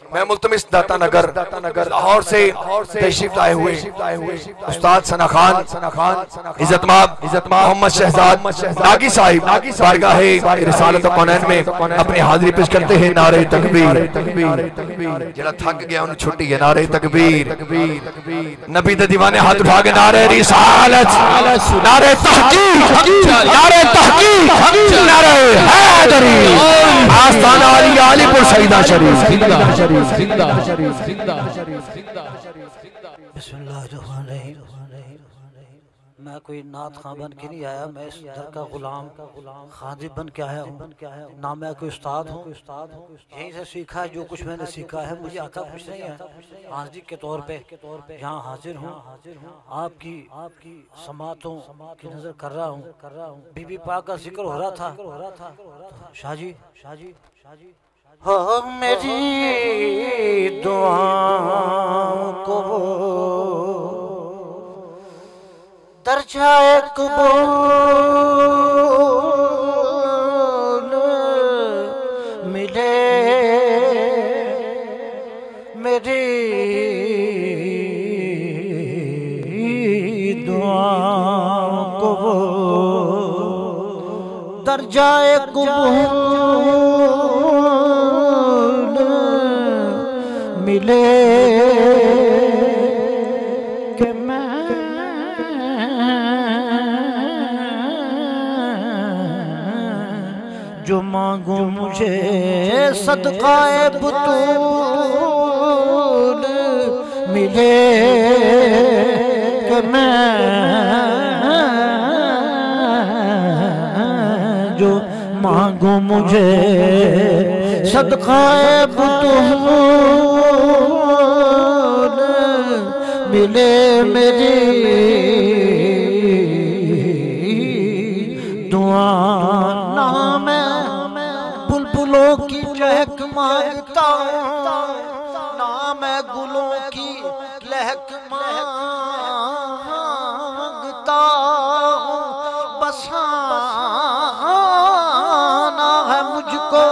मैं मुल्तमिस दाता नगर लाहौर से तशरीफ लाए हुए उस्ताद सना खान इज्जतमाब मोहम्मद शहजाद नागी साहिब बारगाहे रिसालत कौनैन में अपनी हाजिरी पेश करते हैं। नारे तकबीर जरा थक गया उन छुट्टी है। नारे तकबीर नबी दे दीवाने हाथ उठा के नारे रिसालत नारे तहकीक नारे तहकीक नारे हैदरी आस्ताना अली अलीपुर सईदा शरीफ मैं कोई नात खां बन के नहीं आया, मैं इस दर का गुलाम खादिम बन के आया हूँ। ना मैं कोई उस्ताद हूँ, यहीं से सीखा है जो कुछ मैंने सीखा है। मुझे आता कुछ नहीं है, हाजिर के तौर पे यहाँ हाजिर हूँ। आपकी समातों की नजर कर रहा हूँ। बीबी पाक का जिक्र हो रहा था। शाहजी हो मेरी दुआओं को दर्जाए कबूल मिले मेरी दुआओं को दर्जाए कबूल मिले कि मैं जो मांगू मुझे सदकाए बुतूल मिले कि मैं जो मांगू मुझे सदकाए बुतूल मिले मेरी दुआ। ना मैं बुलबुलों की चहक मांगता हूँ, ना मैं गुलों की लहक मांगता हूँ। बसाना है मुझको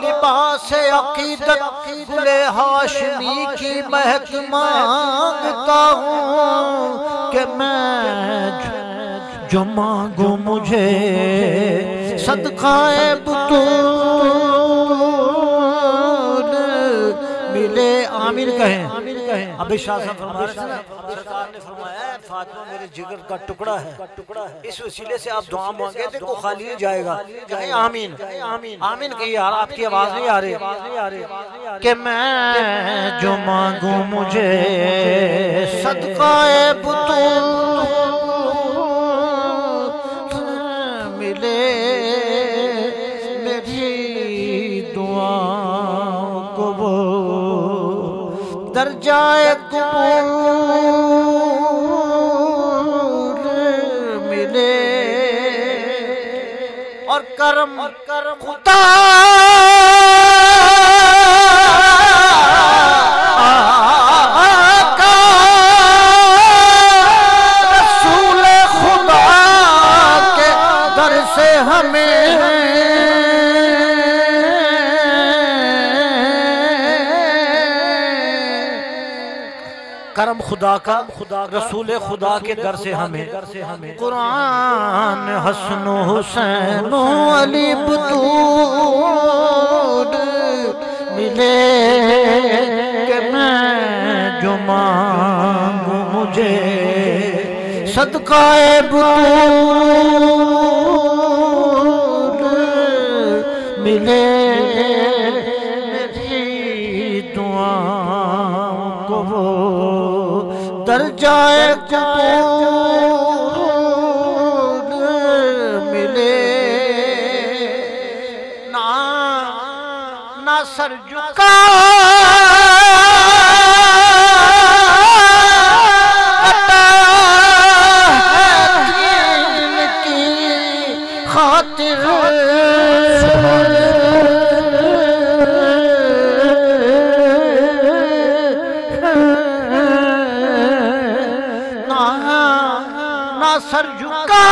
लिबास अकीदत गुले हाशमी की महक मांगता हूँ कि मैं जो मांगू मुझे सदकाए बुतूल मिले। आमीर कहें। अभी शाह साहब सरकार ने फरमाया फातिमा मेरे जिगर का टुकड़ा है, इस वसीले से आप दुआ मांगे तो खाली नहीं जाएगा। कहें आमीन आमीन कहिए यार, आपकी आवाज नहीं आ रही कि मैं जो मांगू मुझे सदकाए बुतूल मिले मेरी दुआओं को वो दर्जाए कबूल मिले और करम खुदा करम खुदा का रसूल खुदा के दर से हमें कुरान हसनो हुसैनो अली बतूल मिले कि मैं जो मांगू मुझे सदकाए बतूल मिले मेरी दुआओं को वो दर्जाए कबूल मिले। ना सर झुका की खातिर सर झुका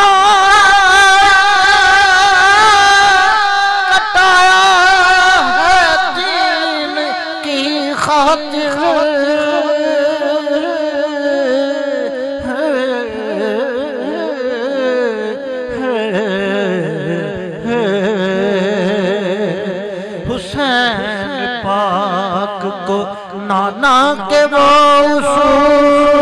कटाया है दीन की हुसैन पाक को नाना के वो